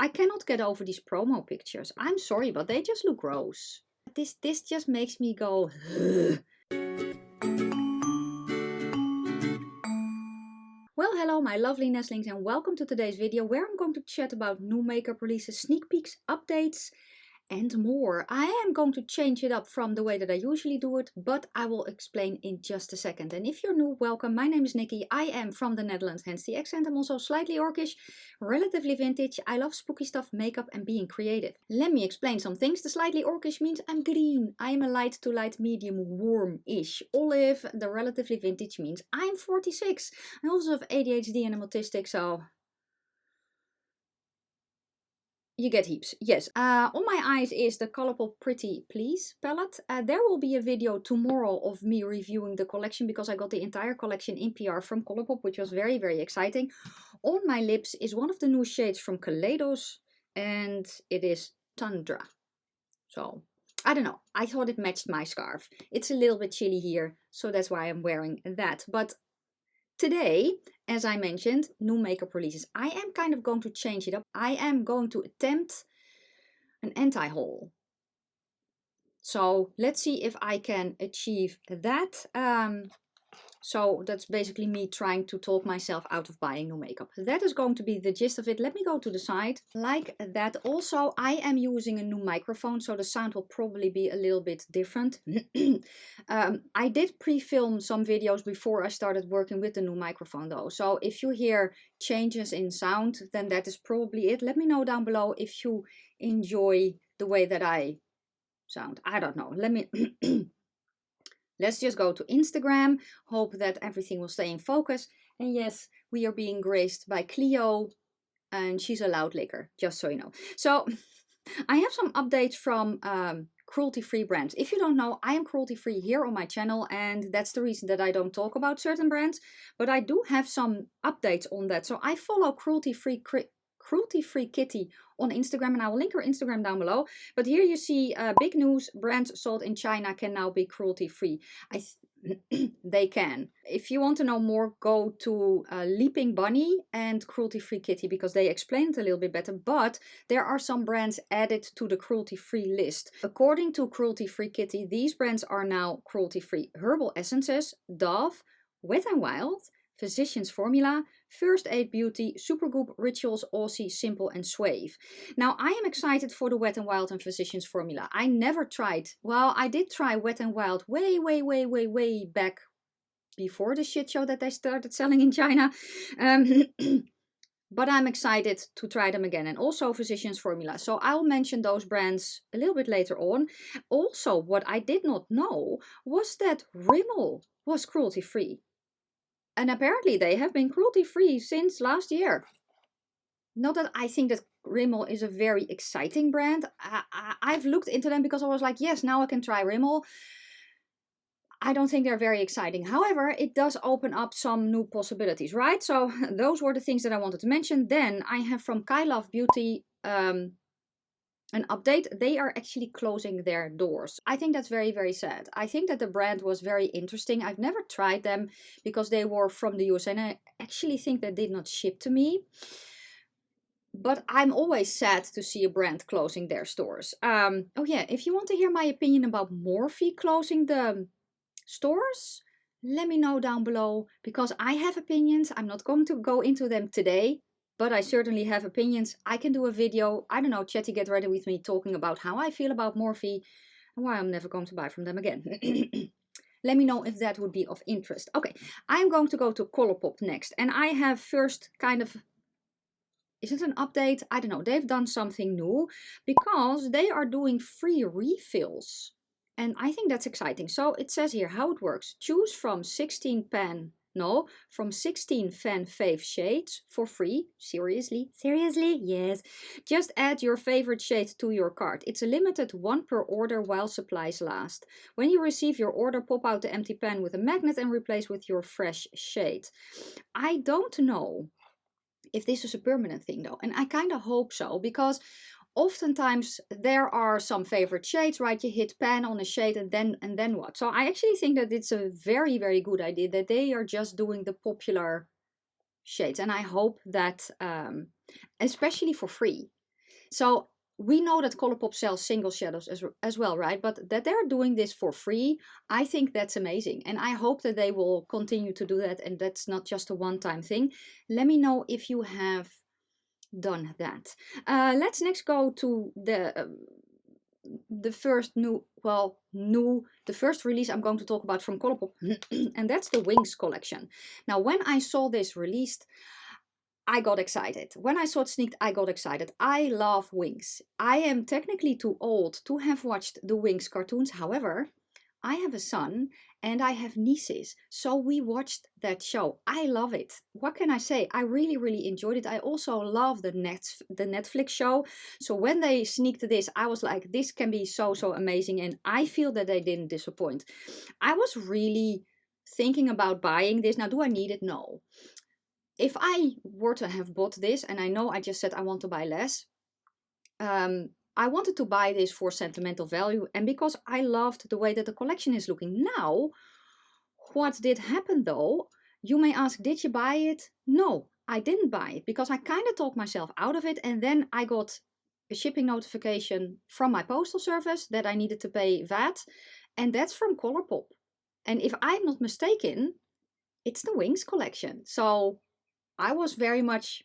I cannot get over these promo pictures. I'm sorry, but they just look gross. This just makes me go... Well, hello my lovely nestlings and welcome to today's video where I'm going to chat about new makeup releases, sneak peeks, updates and more. I am going to change it up from the way that I usually do it, but I will explain in just a second. And if you're new, welcome. My name is Nikki. I am from the Netherlands, hence the accent. I'm also slightly orcish, relatively vintage. I love spooky stuff, makeup and being creative. Let me explain some things. The slightly orcish means I'm green. I am a light to light medium warm-ish olive. The relatively vintage means I'm 46. I also have ADHD and I'm autistic, so... you get heaps, yes. On my eyes is the Colourpop Pretty Please palette. There will be a video tomorrow of me reviewing the collection because I got the entire collection in PR from Colourpop, which was very, very exciting. On my lips is one of the new shades from Meadows and it is Tundra. So, I don't know. I thought it matched my scarf. It's a little bit chilly here, so that's why I'm wearing that. But today, as I mentioned, new makeup releases. I am kind of going to change it up. I am going to attempt an anti-haul. So let's see if I can achieve that. So that's basically me trying to talk myself out of buying new makeup. That is going to be the gist of it. Let me go to the side like that. Also, I am using a new microphone, so the sound will probably be a little bit different. I did pre-film some videos before I started working with the new microphone though. So if you hear changes in sound, then that is probably it. Let me know down below if you enjoy the way that I sound. I don't know. Let me... Let's just go to Instagram, hope that everything will stay in focus. And yes, we are being graced by Cleo and she's a loud licker, just so you know. So I have some updates from cruelty-free brands. If you don't know, I am cruelty-free here on my channel and that's the reason that I don't talk about certain brands. But I do have some updates on that. So I follow cruelty-free Kitty on Instagram and I will link her Instagram down below. But here you see big news, brands sold in China can now be cruelty-free. They can. If you want to know more, go to Leaping Bunny and Cruelty-Free Kitty because they explain it a little bit better. But there are some brands added to the cruelty-free list. According to Cruelty-Free Kitty, these brands are now cruelty-free. Herbal Essences, Dove, Wet n Wild, Physicians Formula, First Aid Beauty, Supergoop, Rituals, Aussie, Simple and Suave. Now I am excited for the Wet n Wild and Physicians Formula. I never tried, well I did try Wet n Wild way back before the shit show that they started selling in China. But I'm excited to try them again and also Physicians Formula. So I'll mention those brands a little bit later on. Also what I did not know was that Rimmel was cruelty free. And apparently they have been cruelty-free since last year. Not that I think that Rimmel is a very exciting brand. I've looked into them because I was like, yes, now I can try Rimmel. I don't think they're very exciting. However, it does open up some new possibilities, right? So those were the things that I wanted to mention. Then I have from Kailav Beauty an update. They are actually closing their doors. I think that's very, very sad. I think that the brand was very interesting. I've never tried them because they were from the US and I actually think they did not ship to me. But I'm always sad to see a brand closing their stores. Oh yeah, if you want to hear my opinion about Morphe closing the stores, let me know down below because I have opinions. I'm not going to go into them today. But I certainly have opinions. I can do a video, I don't know, chatty get ready with me talking about how I feel about Morphe and why I'm never going to buy from them again. Let me know if that would be of interest. Okay, I'm going to go to Colourpop next. And I have first kind of, is it an update? I don't know, they've done something new because they are doing free refills. And I think that's exciting. So it says here how it works. Choose from 16 from 16 fan fave shades for free. Seriously? Seriously? Yes. Just add your favorite shade to your cart. It's a limited one per order while supplies last. When you receive your order, pop out the empty pan with a magnet and replace with your fresh shade. I don't know if this is a permanent thing though. And I kind of hope so because oftentimes there are some favorite shades, right? You hit pan on a shade and then what? So I actually think that it's a very, very good idea that they are just doing the popular shades. And I hope that, especially for free. So we know that Colourpop sells single shadows as well, right? But that they're doing this for free, I think that's amazing. And I hope that they will continue to do that and that's not just a one-time thing. Let me know if you have done that. Let's next go to the first the first release I'm going to talk about from Colourpop, and that's the Wings collection. Now, when I saw this released, I got excited. When I saw it sneaked, I got excited. I love Wings. I am technically too old to have watched the Wings cartoons. However, I have a son and I have nieces, so we watched that show. I love it. What can I say? I really, really enjoyed it. I also love the Netflix show. So when they sneaked this, I was like, this can be so, so amazing. And I feel that they didn't disappoint. I was really thinking about buying this. Now, do I need it? No. If I were to have bought this, and I know I just said I want to buy less, I wanted to buy this for sentimental value and because I loved the way that the collection is looking. Now, what did happen though? You may ask, did you buy it? No, I didn't buy it because I kind of talked myself out of it, and then I got a shipping notification from my postal service that I needed to pay VAT, and that's from Colourpop. And if I'm not mistaken, it's the Wings collection. So I was very much,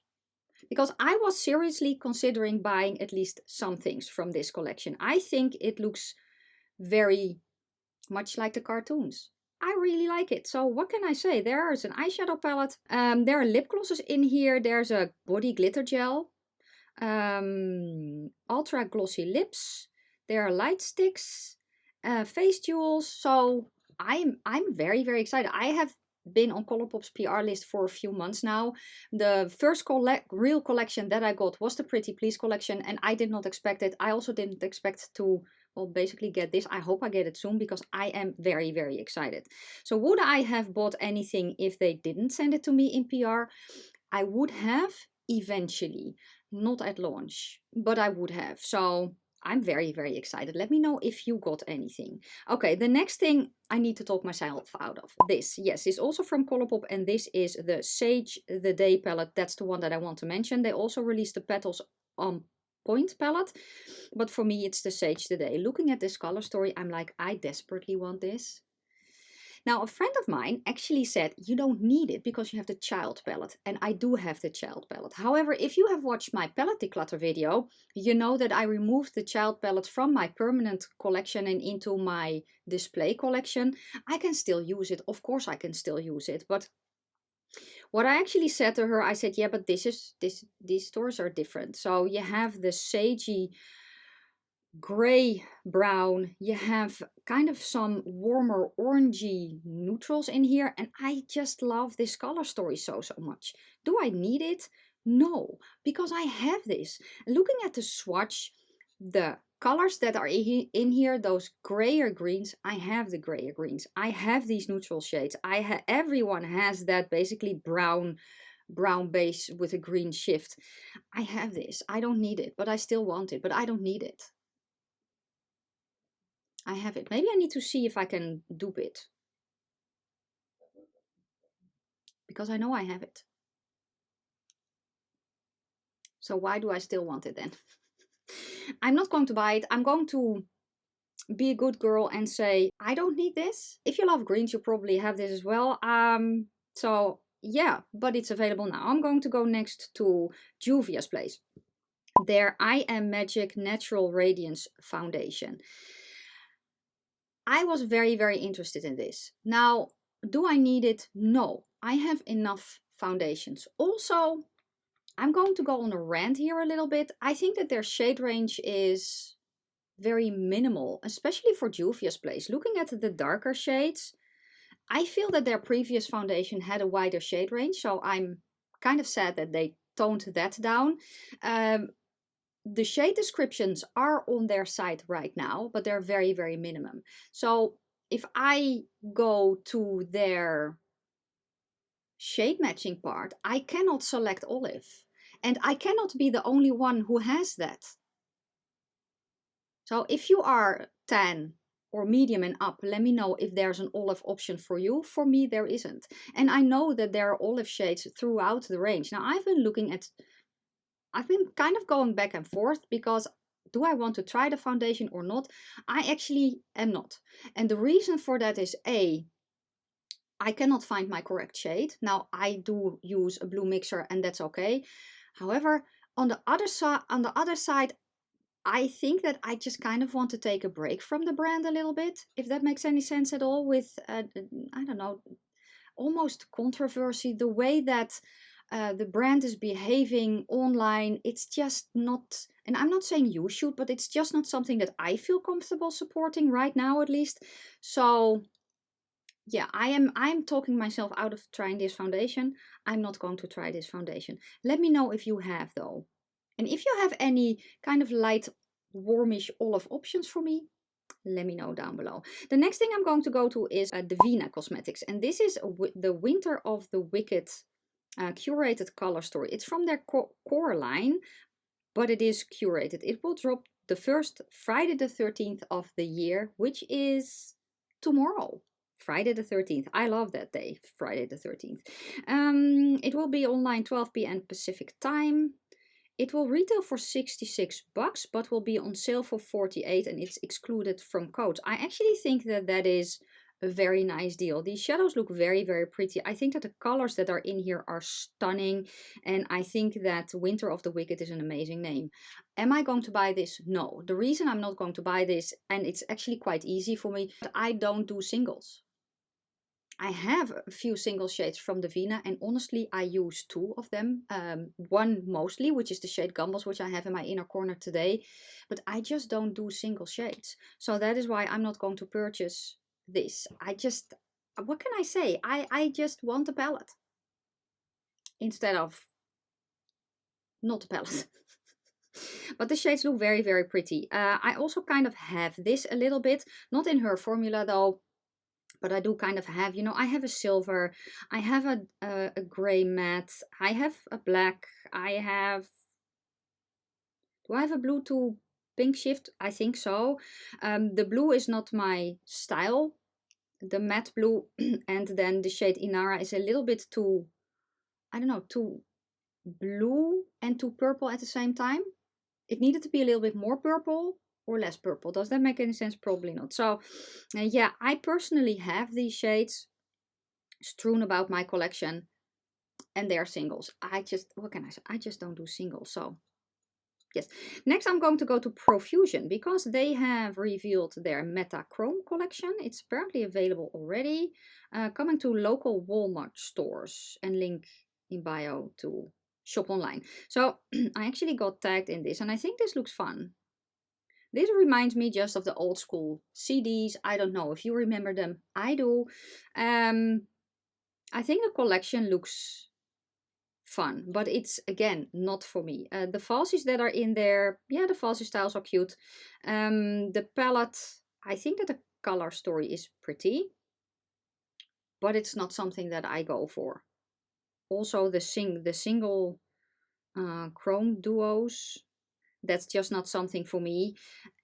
because I was seriously considering buying at least some things from this collection. I think it looks very much like the cartoons. I really like it. So what can I say? There's an eyeshadow palette. There are lip glosses in here. There's a body glitter gel. Ultra glossy lips. There are light sticks. Face jewels. So I'm very, very excited. I have been on Colourpop's PR list for a few months now. The first real collection that I got was the Pretty Please collection, and I did not expect it. I also didn't expect to, well, basically get this. I hope I get it soon because I am very, very excited. So would I have bought anything if they didn't send it to me in PR? I would have eventually, not at launch, but I would have. So I'm very, very excited. Let me know if you got anything. Okay, the next thing I need to talk myself out of. This, yes, is also from Colourpop, and this is the Sage the Day palette. That's the one that I want to mention. They also released the Petals on Point palette, but for me it's the Sage the Day. Looking at this color story, I'm like, I desperately want this. Now, a friend of mine actually said you don't need it because you have the child palette, and I do have the child palette. However, if you have watched my palette declutter video, you know that I removed the child palette from my permanent collection and into my display collection. I can still use it. Of course I can still use it, but what I actually said to her, I said, yeah, but these stores are different. So you have the sagey gray brown, you have kind of some warmer orangey neutrals in here, and I just love this color story so much. Do I need it? No, because I have this. Looking at the swatch, the colors that are in here, those grayer greens, I have the grayer greens. I have these neutral shades. Everyone has that basically brown base with a green shift. I have this. I don't need it, but I still want it, but I don't need it. I have it. Maybe I need to see if I can dupe it, because I know I have it. So why do I still want it then? I'm not going to buy it. I'm going to be a good girl and say, I don't need this. If you love greens, you probably have this as well. So yeah, but it's available now. I'm going to go next to Juvia's place. Their I Am Magic Natural Radiance Foundation. I was very, very interested in this. Now, do I need it? No, I have enough foundations. Also, I'm going to go on a rant here a little bit. I think that their shade range is very minimal, especially for Juvia's place. Looking at the darker shades, I feel that their previous foundation had a wider shade range, so I'm kind of sad that they toned that down. The shade descriptions are on their site right now, but they're very, very minimum. So if I go to their shade matching part, I cannot select olive. And I cannot be the only one who has that. So if you are tan or medium and up, let me know if there's an olive option for you. For me, there isn't. And I know that there are olive shades throughout the range. Now, I've been looking at I've been kind of going back and forth because do I want to try the foundation or not? I actually am not. And the reason for that is I cannot find my correct shade. Now I do use a blue mixer and that's okay. However, on the other side, I think that I just kind of want to take a break from the brand a little bit, if that makes any sense at all, with, I don't know, almost controversy, the way that the brand is behaving online. It's just not, and I'm not saying you should, but it's just not something that I feel comfortable supporting right now, at least. So yeah, I'm talking myself out of trying this foundation. I'm not going to try this foundation. Let me know if you have though. And if you have any kind of light warmish olive options for me, let me know down below. The next thing I'm going to go to is Devina Cosmetics. And this is the Winter of the Wicked curated color story. It's from their core line, but it is curated. It will drop the first Friday the 13th of the year, which is tomorrow. Friday the 13th. I love that day, Friday the 13th. It will be online 12 p.m. Pacific time. It will retail for $66, but will be on sale for $48 and it's excluded from codes. I actually think that that is a very nice deal. These shadows look very, very pretty. I think that the colors that are in here are stunning. And I think that Winter of the Wicked is an amazing name. Am I going to buy this? No. The reason I'm not going to buy this, and it's actually quite easy for me, I don't do singles. I have a few single shades from Davina, and honestly I use two of them. One mostly, which is the shade Gumballs, which I have in my inner corner today, but I just don't do single shades. So that is why I'm not going to purchase this. What can I say? I just want a palette instead of not a palette. But the shades look very, very pretty. I also kind of have this a little bit, not in her formula though, but I do kind of have, you know, I have a silver, I have a gray matte, I have a black, do I have a blue to pink shift? I think so. The blue is not my style, the matte blue, and then the shade Inara is a little bit too, I don't know, too blue and too purple at the same time. It needed to be a little bit more purple or less purple. Does that make any sense? Probably not. So yeah, I personally have these shades strewn about my collection and they're singles. What can I say? I just don't do singles. So yes. Next I'm going to go to Profusion because they have revealed their Meta Chrome collection. It's apparently available already. Coming to local Walmart stores, and link in bio to shop online. So I actually got tagged in this and I think this looks fun. This reminds me just of the old school CDs. I don't know if you remember them. I do. I think the collection looks fun, but it's, again, not for me. The falsies that are in there, yeah, the falsie styles are cute. The palette, I think that the color story is pretty, but it's not something that I go for. Also, the single chrome duos, that's just not something for me.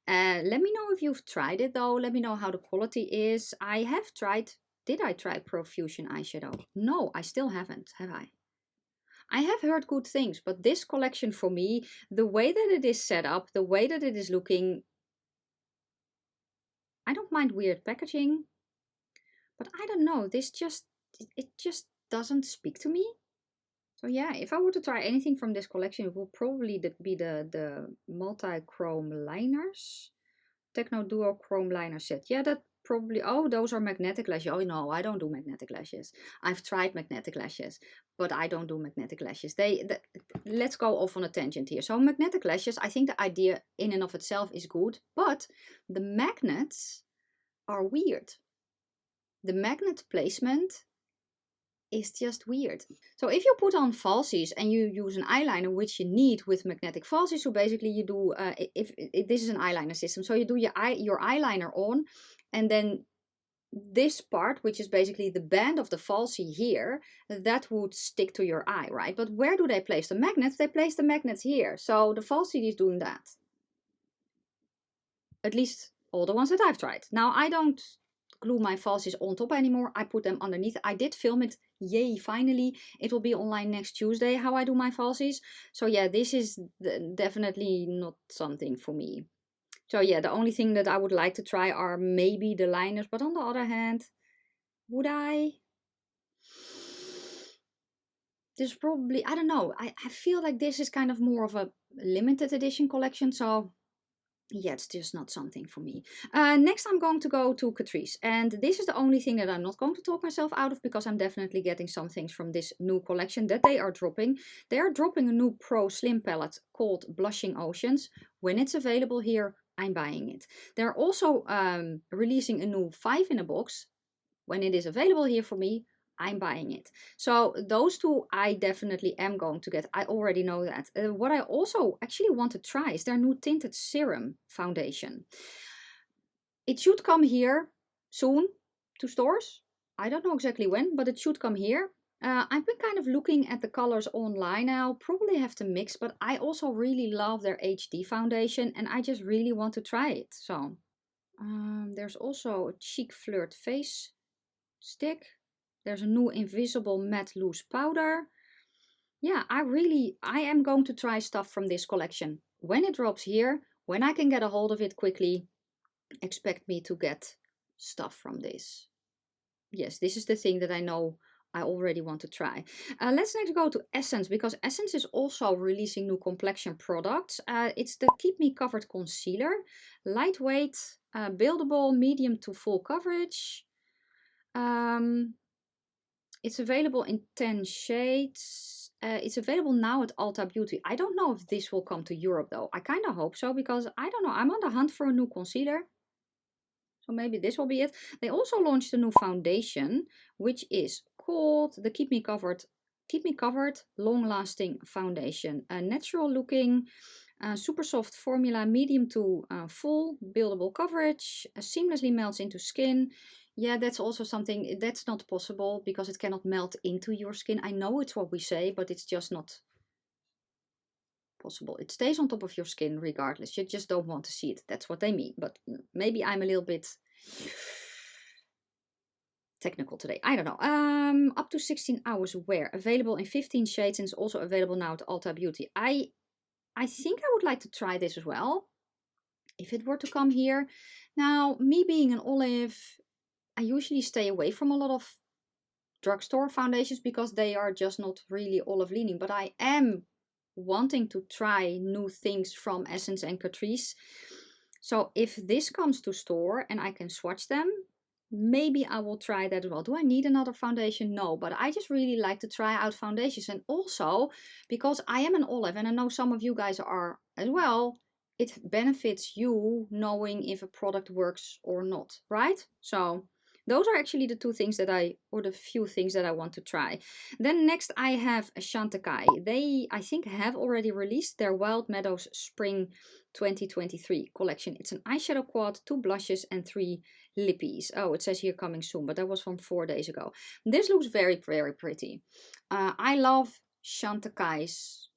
Let me know if you've tried it though. Let me know how the quality is. I have tried. Did I try Profusion eyeshadow? No, I still haven't, have I? I have heard good things, but this collection for me, the way that it is set up, the way that it is looking, I don't mind weird packaging, but I don't know, it just doesn't speak to me. So yeah, if I were to try anything from this collection, it will probably be the multi-chrome liners. Techno Duo Chrome Liner Set. Yeah, that probably, oh, those are magnetic lashes. Oh no, I don't do magnetic lashes. I've tried magnetic lashes, but I don't do magnetic lashes. Let's go off on a tangent here. So magnetic lashes, I think the idea in and of itself is good, but the magnets are weird. The magnet placement is just weird. So if you put on falsies and you use an eyeliner, which you need with magnetic falsies, so basically you do, if this is an eyeliner system, so you do your eyeliner on, and then this part, which is basically the band of the falsie here, that would stick to your eye, right? But where do they place the magnets? They place the magnets here. So the falsie is doing that. At least all the ones that I've tried. Now I don't glue my falsies on top anymore. I put them underneath. I did film it Yay, finally. It will be online next Tuesday, how I do my falsies. So yeah, this is definitely not something for me. So yeah, the only thing that I would like to try are maybe the liners. But on the other hand, would I? There's probably, I don't know. I feel like this is kind of more of a limited edition collection. So yeah, it's just not something for me. Next, I'm going to go to Catrice. And this is the only thing that I'm not going to talk myself out of, because I'm definitely getting some things from this new collection that they are dropping. They are dropping a new Pro Slim palette called Blushing Oceans. When it's available here, I'm buying it. They're also releasing a new 5 in a box. When it is available here for me, I'm buying it. So those two I definitely am going to get. I already know that. What I also actually want to try is their new tinted serum foundation. It should come here soon to stores. I don't know exactly when, but it should come here. I've been kind of looking at the colors online. I'll probably have to mix, but I also really love their HD foundation and I just really want to try it. So there's also a Cheek Flirt face stick. There's a new invisible matte loose powder. Yeah, I am going to try stuff from this collection. When it drops here, when I can get a hold of it quickly, expect me to get stuff from this. Yes, this is the thing that I know I already want to try. Let's next go to Essence, because Essence is also releasing new complexion products. It's the Keep Me Covered Concealer. Lightweight, buildable, medium to full coverage. It's available in 10 shades. It's available now at Ulta Beauty. I don't know if this will come to Europe though. I kind of hope so, because I don't know. I'm on the hunt for a new concealer. So maybe this will be it. They also launched a new foundation, which is called the Keep Me Covered Long Lasting Foundation. A natural looking, super soft formula, medium to full, buildable coverage, seamlessly melts into skin. Yeah, that's also something that's not possible because it cannot melt into your skin. I know it's what we say, but it's just not possible. It stays on top of your skin regardless. You just don't want to see it. That's what they mean. But maybe I'm a little bit technical today. I don't know. Up to 16 hours wear. Available in 15 shades and is also available now at Ulta Beauty. I think I would like to try this as well, if it were to come here. Now, me being an olive, I usually stay away from a lot of drugstore foundations because they are just not really olive leaning. But I am wanting to try new things from Essence and Catrice. So if this comes to store and I can swatch them, maybe I will try that as well. Do I need another foundation? No, but I just really like to try out foundations. And also, because I am an olive and I know some of you guys are as well, it benefits you knowing if a product works or not, right? So those are actually the two things that the few things that I want to try. Then next I have Chantecaille. They, I think, have already released their Wild Meadows Spring 2023 collection. It's an eyeshadow quad, 2 blushes and 3 lippies. Oh, it says here coming soon, but that was from 4 days ago. This looks very, very pretty. I love Chantecaille's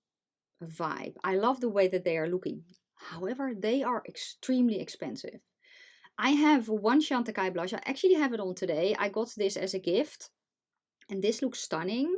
vibe. I love the way that they are looking. However, they are extremely expensive. I have one Chantecaille blush. I actually have it on today. I got this as a gift. And this looks stunning.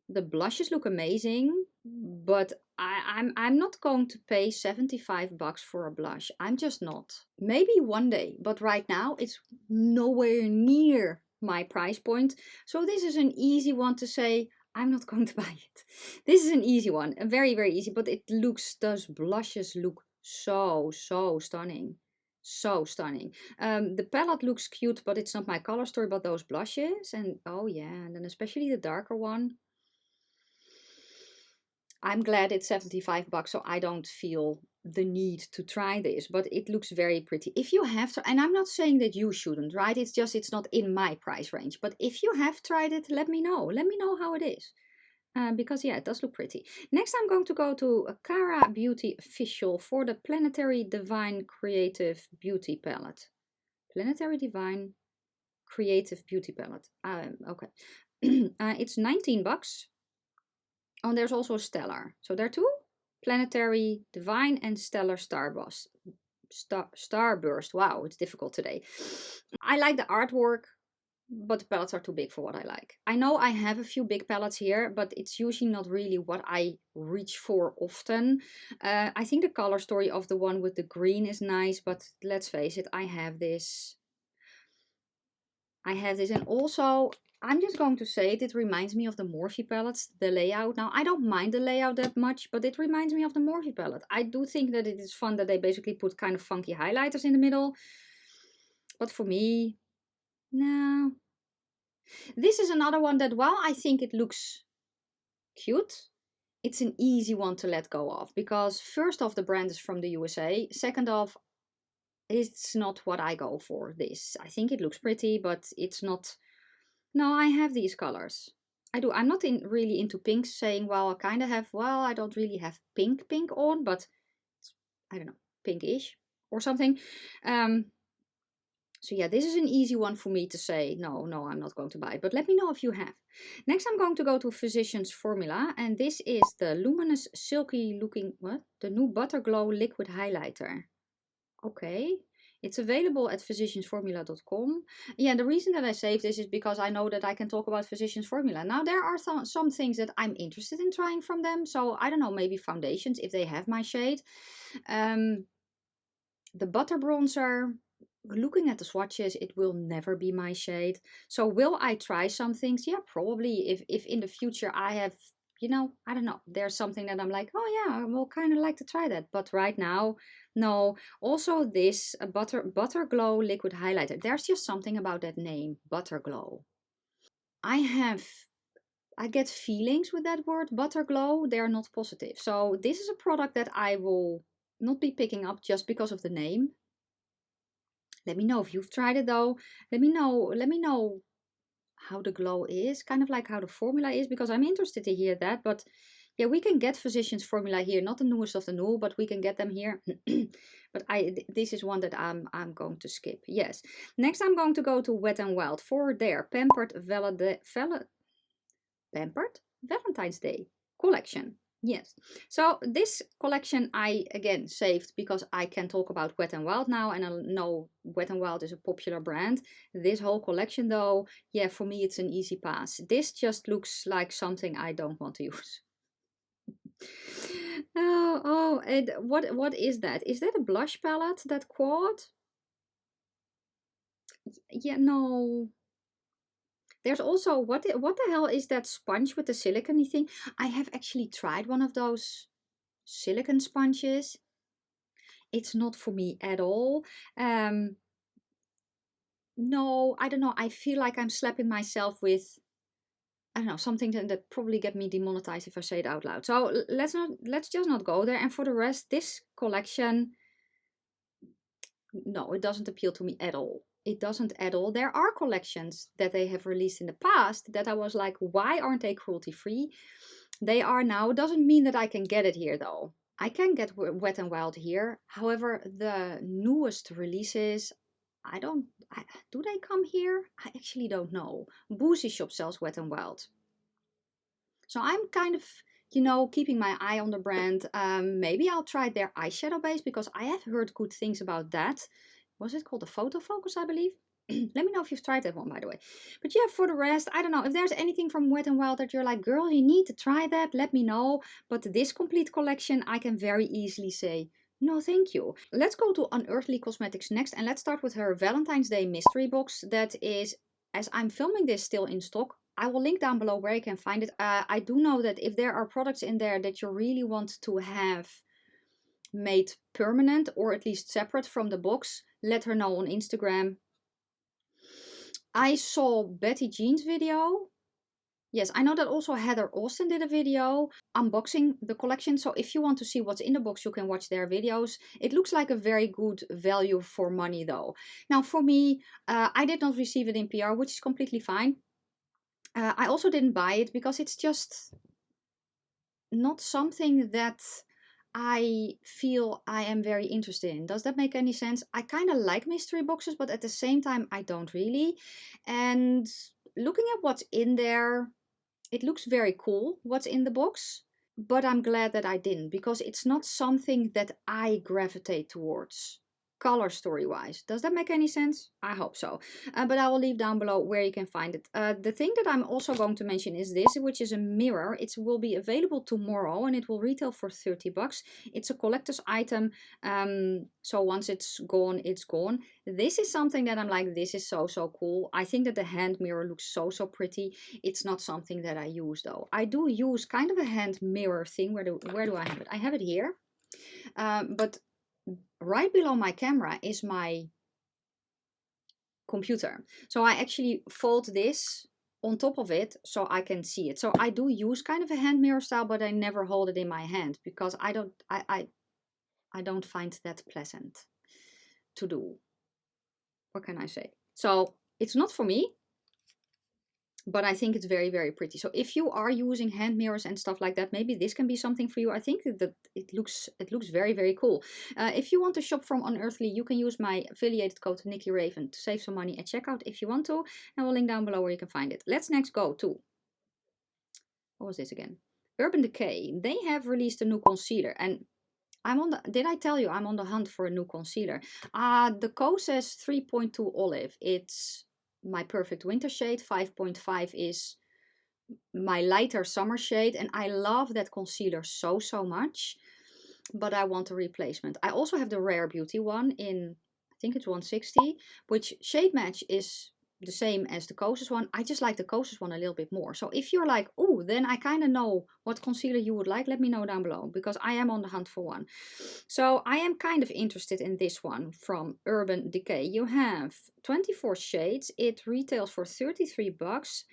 The blushes look amazing. But I'm not going to pay 75 bucks for a blush. I'm just not. Maybe one day. But right now, it's nowhere near my price point. So this is an easy one to say, I'm not going to buy it. This is an easy one. Very, very easy. But it looks, those blushes look so, so stunning. So stunning. The palette looks cute, but it's not my color story, but those blushes. And oh yeah, and then especially the darker one. I'm glad it's 75 bucks, so I don't feel the need to try this, but it looks very pretty. If you have to, and I'm not saying that you shouldn't, right? It's just, it's not in my price range. But if you have tried it, let me know. Let me know how it is. Because yeah, it does look pretty. Next, I'm going to go to Akara Beauty Official for the Planetary Divine Creative Beauty Palette. Planetary Divine Creative Beauty Palette. Okay. It's 19 bucks. Oh, and there's also Stellar. So there are two. Planetary Divine and Stellar Starbust. Starburst. Wow, it's difficult today. I like the artwork. but the palettes are too big for what I like. I know I have a few big palettes here, but it's usually not really what I reach for often. I think the color story of the one with the green is nice, but let's face it, I have this. And also, I'm just going to say it reminds me of the Morphe palettes, the layout. Now, I don't mind the layout that much, but it reminds me of the Morphe palette. I do think that it is fun that they basically put kind of funky highlighters in the middle. But for me, no. This is another one that, while I think it looks cute, it's an easy one to let go of. Because first off, the brand is from the USA. Second off, it's not what I go for. This, I think it looks pretty, but it's not. No, I have these colors. I do. I'm not really into pinks, saying, well, I kind of have, well, I don't really have pink on, but I don't know, pinkish or something. So yeah, this is an easy one for me to say, no, I'm not going to buy it. But let me know if you have. Next, I'm going to go to Physicians Formula. And this is the Luminous Silky Looking, what? The new Butter Glow Liquid Highlighter. Okay. It's available at physiciansformula.com. Yeah, the reason that I saved this is because I know that I can talk about Physicians Formula. Now, there are some things that I'm interested in trying from them. So, I don't know, maybe foundations, if they have my shade. The Butter Bronzer, looking at the swatches, it will never be my shade. So, will I try some things? Yeah, probably. If in the future I have, you know, I don't know, there's something that I'm like, oh yeah, I will kind of like to try that. But right now, no. Also, this Butter Glow Liquid Highlighter. There's just something about that name, Butter Glow. I get feelings with that word, Butter Glow. They're not positive. So this is a product that I will not be picking up just because of the name. Let me know if you've tried it though. Let me know how the glow is, kind of like how the formula is, because I'm interested to hear that. But yeah, we can get Physicians Formula here, not the newest of the new, but we can get them here. But this is one that I'm going to skip. Yes. Next, I'm going to go to Wet n Wild for their Pampered Valentine's Day collection. Yes. So this collection I again saved because I can talk about Wet n Wild now, and I know Wet n Wild is a popular brand. This whole collection though, yeah, for me it's an easy pass. This just looks like something I don't want to use. And what is that? Is that a blush palette, that quad? Yeah, no. There's also, what the hell is that sponge with the silicone thing? I have actually tried one of those silicone sponges. It's not for me at all. No, I don't know. I feel like I'm slapping myself with, I don't know, something that probably get me demonetized if I say it out loud. So let's just not go there. And for the rest, this collection, no, it doesn't appeal to me at all. It doesn't at all. There are collections that they have released in the past that I was like, why aren't they cruelty free? They are now. It doesn't mean that I can get it here though. I can get Wet n Wild here. However, the newest releases, do they come here? I actually don't know. Boozy Shop sells Wet n Wild. So I'm kind of, keeping my eye on the brand. Maybe I'll try their eyeshadow base because I have heard good things about that. Was it called a Photo Focus, I believe? Let me know if you've tried that one, by the way. But yeah, for the rest, I don't know. If there's anything from Wet n Wild that you're like, girl, you need to try that, let me know. But this complete collection, I can very easily say, no, thank you. Let's go to Unearthly Cosmetics next. And let's start with her Valentine's Day mystery box. That is, as I'm filming this, still in stock. I will link down below where you can find it. I do know that if there are products in there that you really want to have made permanent or at least separate from the box, let her know on Instagram. I saw Betty Jean's video. Yes, I know that also Heather Austin did a video unboxing the collection. So if you want to see what's in the box, you can watch their videos. It looks like a very good value for money though. Now for me, I did not receive it in PR, which is completely fine. I also didn't buy it because it's just not something that I feel I am very interested in. Does that make any sense? I kind of like mystery boxes, but at the same time, I don't really. And looking at what's in there, it looks very cool what's in the box, but I'm glad that I didn't because it's not something that I gravitate towards. color story wise. Does that make any sense? I hope so. But I will leave down below where you can find it. The thing that I'm also going to mention is this, which is a mirror. It will be available tomorrow and it will retail for 30 bucks. It's a collector's item. So once it's gone, it's gone. This is something that I'm like, this is so cool. I think that the hand mirror looks so pretty. It's not something that I use though. I do use kind of a hand mirror thing. Where do I have it? I have it here. But right below my camera is my computer. So I actually fold this on top of it so I can see it. So I do use kind of a hand mirror style, but I never hold it in my hand because I don't find that pleasant to do. What can I say? So it's not for me. But I think it's very pretty. So if you are using hand mirrors and stuff like that, maybe this can be something for you. I think that it looks very cool. If you want to shop from Unearthly, you can use my affiliated code NIKKIRAVEN to save some money at checkout if you want to. I will link down below where you can find it. Let's next go to, what was this again? Urban Decay. They have released a new concealer, and I'm on the, did I tell you I'm on the hunt for a new concealer? The Kosas 3.2 Olive. It's my perfect winter shade. 5.5 is my lighter summer shade, and I love that concealer so much, but I want a replacement. I also have the Rare Beauty one in, I think it's 160, which shade match is the same as the Kosas one. I just like the Kosas one a little bit more. So if you're like, oh, then I kind of know what concealer you would like, let me know down below, because I am on the hunt for one. So I am kind of interested in this one from Urban Decay. You have 24 shades. It retails for 33 bucks.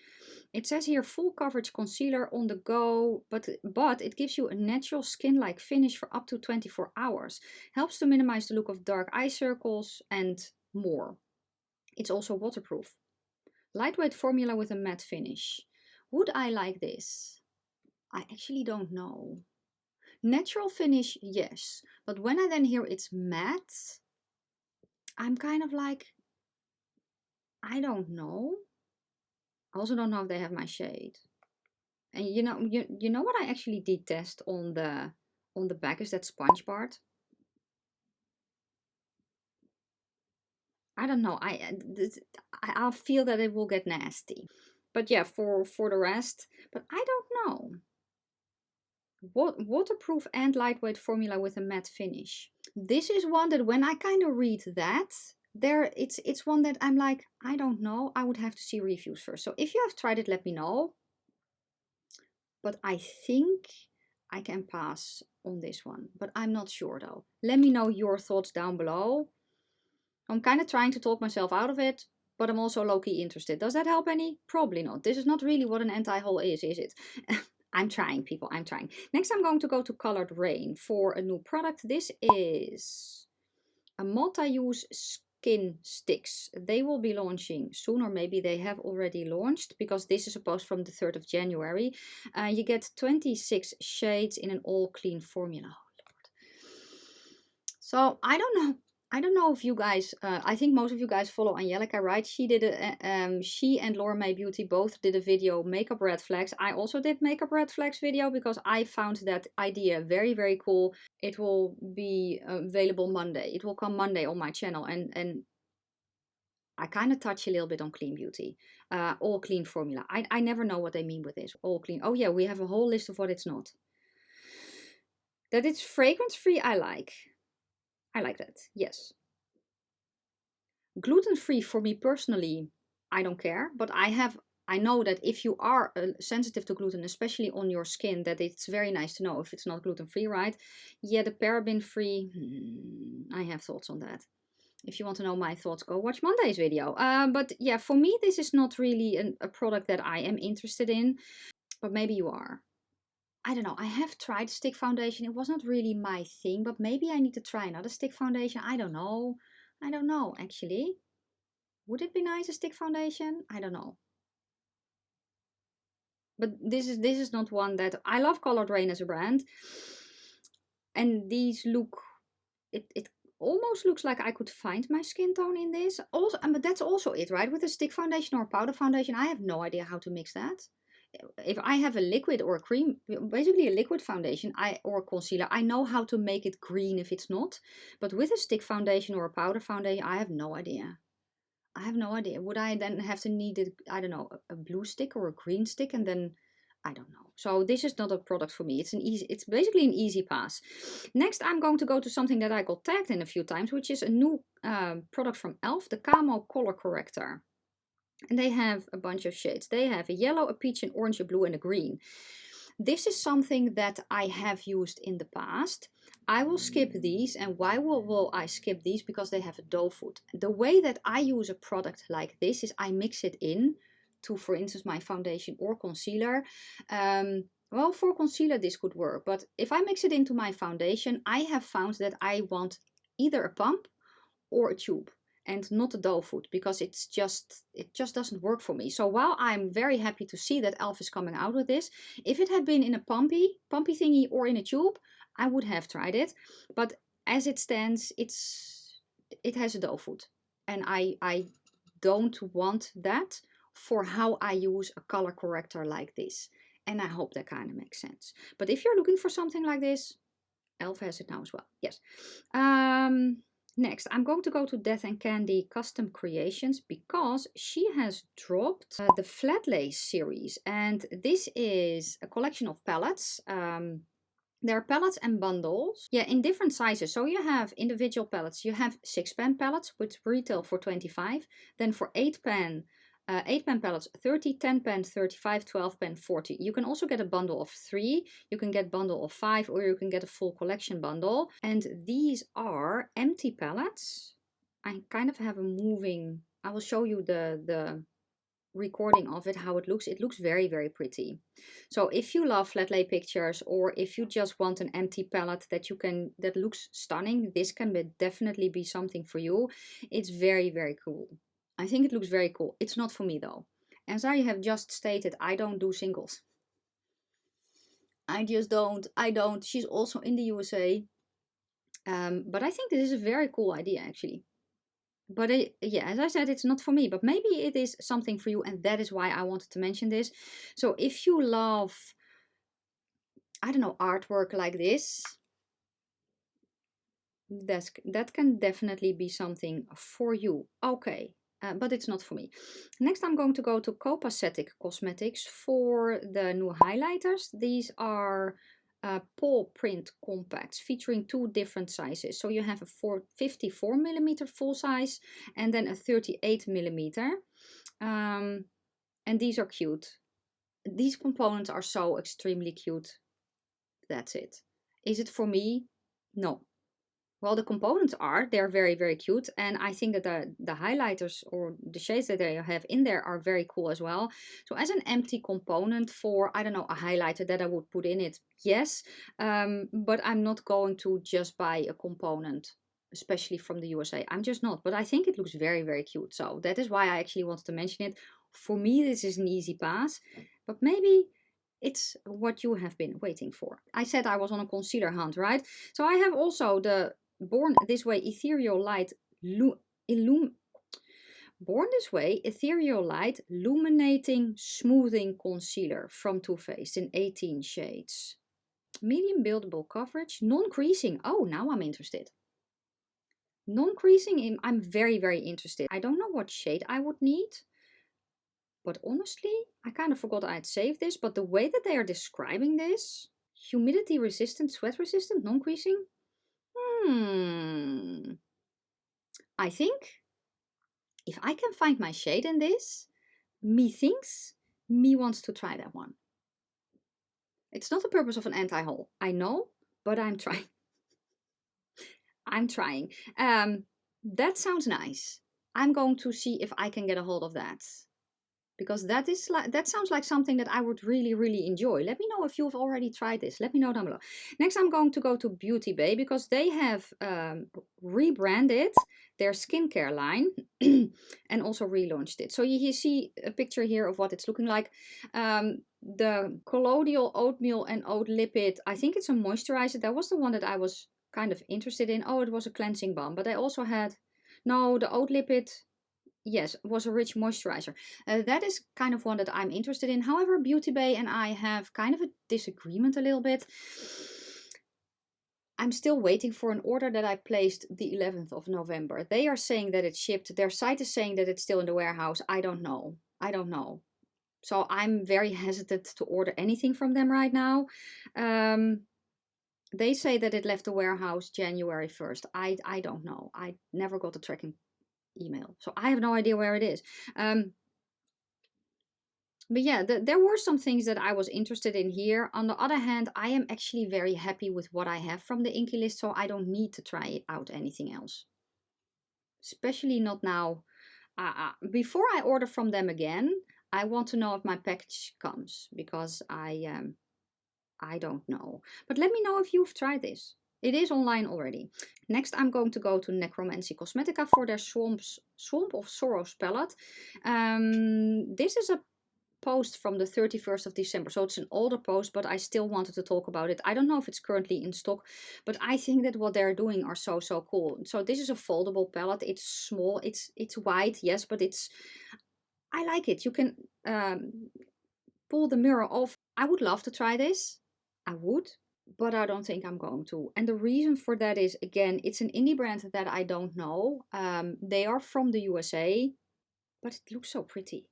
It says here full coverage concealer on the go, but it gives you a natural skin-like finish for up to 24 hours. Helps to minimize the look of dark eye circles and more. It's also waterproof. Lightweight formula with a matte finish. Would I like this? I actually don't know. Natural finish, yes. But when I then hear it's matte, I'm kind of like, I don't know. I also don't know if they have my shade. And you know what I actually detest on the back is that sponge part. I don't know. I feel that it will get nasty. But yeah, for the rest, but I don't know. Waterproof and lightweight formula with a matte finish. This is one that when I kind of read that, it's one that I'm like, I don't know. I would have to see reviews first. So if you have tried it, let me know. But I think I can pass on this one. But I'm not sure though. Let me know your thoughts down below. I'm kind of trying to talk myself out of it, but I'm also low-key interested. Does that help any? Probably not. This is not really what an anti-haul is it? I'm trying, people. I'm trying. Next, I'm going to go to Colored Rain for a new product. This is a multi-use skin sticks. They will be launching soon, or maybe they have already launched, because this is a post from the 3rd of January. You get 26 shades in an all-clean formula. Oh, Lord. So, I don't know. I don't know if you guys, I think most of you guys follow Angelica, right? She did she and Laura May Beauty both did a video, Makeup Red Flags. I also did Makeup Red Flags video because I found that idea very cool. It will be available Monday. It will come Monday on my channel, and I kind of touch a little bit on clean beauty. All clean formula. I never know what they mean with this. All clean. Oh yeah, we have a whole list of what it's not. That it's fragrance free, I like. I like that, yes. Gluten-free for me personally, I don't care. But I know that if you are sensitive to gluten, especially on your skin, that it's very nice to know if it's not gluten-free, right? Yeah, the paraben-free, I have thoughts on that. If you want to know my thoughts, go watch Monday's video. But yeah, for me, this is not really a product that I am interested in. But maybe you are. I don't know. I have tried stick foundation. It was not really my thing, but maybe I need to try another stick foundation. I don't know. I don't know, actually. Would it be nice, a stick foundation? I don't know. But this is not one that I love. Colored Rain as a brand. And these look, it almost looks like I could find my skin tone in this. Also, but that's also it, right? With a stick foundation or powder foundation, I have no idea how to mix that. if I have a liquid or a cream, basically a liquid foundation or concealer, I know how to make it green if it's not. But with a stick foundation or a powder foundation, I have no idea. I have no idea. Would I then have to need it, I don't know, a blue stick or a green stick, and then I don't know. So this is not a product for me. It's basically an easy pass. Next, I'm going to go to something that I got tagged in a few times, which is a new product from e.l.f., the Camo Color Corrector. And they have a bunch of shades. They have a yellow, a peach, an orange, a blue, and a green. This is something that I have used in the past. I will skip these. And why will I skip these? Because they have a doe foot. The way that I use a product like this is I mix it in to, for instance, my foundation or concealer. Well, for concealer this could work, but if I mix it into my foundation, I have found that I want either a pump or a tube and not a doe foot, because it just doesn't work for me. So while I'm very happy to see that e.l.f. is coming out with this, if it had been in a pumpy thingy or in a tube, I would have tried it. But as it stands, it has a doe foot, and I don't want that for how I use a color corrector like this. And I hope that kind of makes sense. But if you're looking for something like this, e.l.f. has it now as well. Yes. Next, I'm going to go to Death and Candy Custom Creations, because she has dropped the Flat Lace series. And this is a collection of palettes. There are palettes and bundles, yeah, in different sizes. So you have individual palettes. You have 6-pan palettes, which retail for 25. Then for 8-pan palettes, 30, 10-pan, 35, 12-pan, 40. You can also get a bundle of 3. You can get a bundle of 5, or you can get a full collection bundle. And these are empty palettes. I kind of have a moving. I will show you the recording of it, how it looks. It looks very, very pretty. So if you love flat lay pictures, or if you just want an empty palette that looks stunning, this can definitely be something for you. It's very, very cool. I think it looks very cool. It's not for me though. As I have just stated, I don't do singles. I just don't. She's also in the USA. But I think this is a very cool idea actually. But yeah, as I said, it's not for me, but maybe it is something for you, and that is why I wanted to mention this. So if you love, I don't know, artwork like this, that can definitely be something for you. Okay, but it's not for me. Next, I'm going to go to Copacetic Cosmetics for the new highlighters. These are paw print compacts featuring 2 different sizes. So you have a 54mm full size and then a 38mm. And these are cute. These components are so extremely cute. That's it. Is it for me? No. Well, the components they're very, very cute. And I think that the highlighters or the shades that they have in there are very cool as well. So as an empty component for, I don't know, a highlighter that I would put in it, yes. But I'm not going to just buy a component, especially from the USA. I'm just not. But I think it looks very, very cute. So that is why I actually wanted to mention it. For me, this is an easy pass. But maybe it's what you have been waiting for. I said I was on a concealer hunt, right? So I have also the Born This Way Ethereal Light Illuminating Smoothing Concealer from Too Faced in 18 shades. Medium buildable coverage, non-creasing. Oh, now I'm interested. Non-creasing, I'm very, very interested. I don't know what shade I would need. But honestly, I kind of forgot I had saved this. But the way that they are describing this, humidity resistant, sweat resistant, non-creasing. I think if I can find my shade in this, me wants to try that one. It's not the purpose of an anti-haul, I know, but I'm trying. I'm trying. That sounds nice. I'm going to see if I can get a hold of that. Because that sounds like something that I would really, really enjoy. Let me know if you've already tried this. Let me know down below. Next, I'm going to go to Beauty Bay because they have rebranded their skincare line and also relaunched it. So you see a picture here of what it's looking like. The Colloidal Oatmeal and Oat Lipid, I think it's a moisturizer. That was the one that I was kind of interested in. Oh, it was a cleansing balm. But I also had, no, the Oat Lipid, Yes, was a rich moisturizer. That is kind of one that I'm interested in. However, Beauty Bay and I have kind of a disagreement a little bit. I'm still waiting for an order that I placed the 11th of November. They are saying that it's shipped. Their site is saying that it's still in the warehouse. I don't know. I don't know. So I'm very hesitant to order anything from them right now. They say that it left the warehouse January 1st. I don't know. I never got a tracking email. So I have no idea where it is. But yeah, there were some things that I was interested in here. On the other hand, I am actually very happy with what I have from the Inky list, so I don't need to try out anything else. Especially not now. Before I order from them again, I want to know if my package comes, because I don't know. But let me know if you've tried this. It is online already. Next, I'm going to go to Necromancy Cosmetica for their Swamp of Sorrows palette. This is a post from the 31st of December, so it's an older post, but I still wanted to talk about it. I don't know if it's currently in stock, but I think that what they're doing are so cool. So this is a foldable palette. It's small, it's white, yes, but I like it. You can pull the mirror off. I would love to try this. I would, but I don't think I'm going to. And the reason for that is, again, it's an indie brand that I don't know. They are from the USA, but it looks so pretty.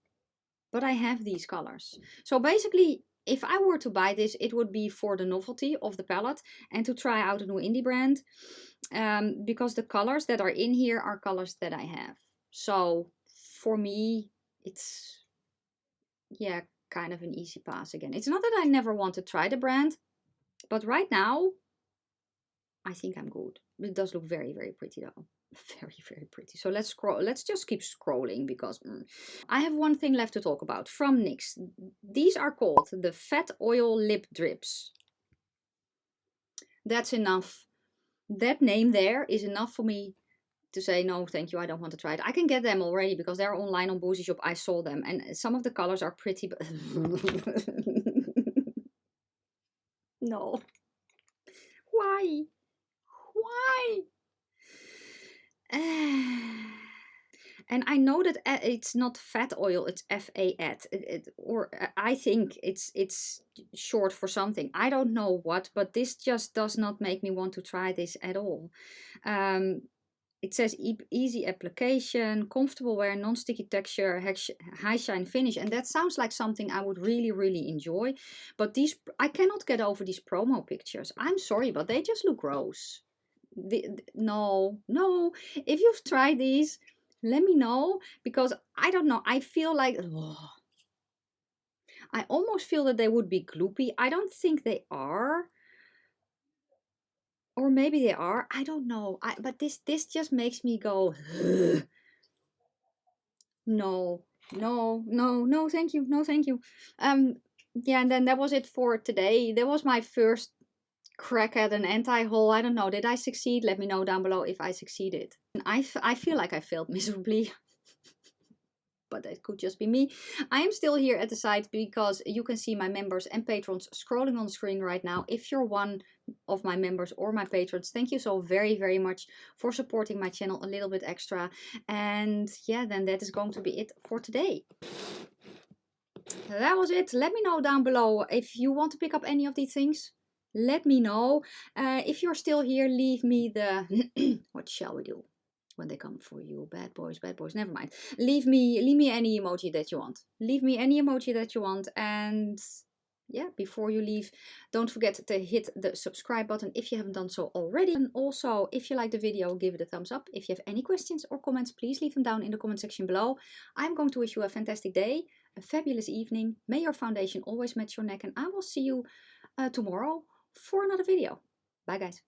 But I have these colors. So basically, if I were to buy this, it would be for the novelty of the palette and to try out a new indie brand. Because the colors that are in here are colors that I have. So for me, it's, yeah, kind of an easy pass again. It's not that I never want to try the brand, but right now, I think I'm good. It does look very, very pretty though. Very pretty. So let's scroll. Let's just keep scrolling, because I have one thing left to talk about from NYX. These are called the Fat Oil Lip Drips. That's enough. That name there is enough for me to say, no, thank you, I don't want to try it. I can get them already because they're online on Boozy Shop. I saw them and some of the colors are pretty, but no. Why? Why? And I know that it's not fat oil, it's FAT, or I think it's short for something. I don't know what, but this just does not make me want to try this at all. It says easy application, comfortable wear, non-sticky texture, high shine finish, and that sounds like something I would really enjoy. But I cannot get over these promo pictures. I'm sorry, but they just look gross. No. If you've tried these, let me know, because I don't know. I feel like, I almost feel that they would be gloopy. I don't think they are. Or maybe they are. I don't know. But this just makes me go, no, thank you. No, thank you. Yeah, and then that was it for today. That was my first crack at an anti-haul. I don't know. Did I succeed? Let me know down below if I succeeded. I feel like I failed miserably. But it could just be me. I am still here at the site because you can see my members and patrons scrolling on the screen right now. If you're one of my members or my patrons, thank you so very much for supporting my channel a little bit extra. And yeah, then that is going to be it for today. That was it. Let me know down below if you want to pick up any of these things. Let me know. If you're still here, leave me the what shall we do when they come for you? Bad boys, never mind. Leave me any emoji that you want. Leave me any emoji that you want. And yeah, before you leave, don't forget to hit the subscribe button if you haven't done so already. And also, if you like the video, give it a thumbs up. If you have any questions or comments, please leave them down in the comment section below. I'm going to wish you a fantastic day, a fabulous evening. May your foundation always match your neck, and I will see you tomorrow for another video. Bye guys.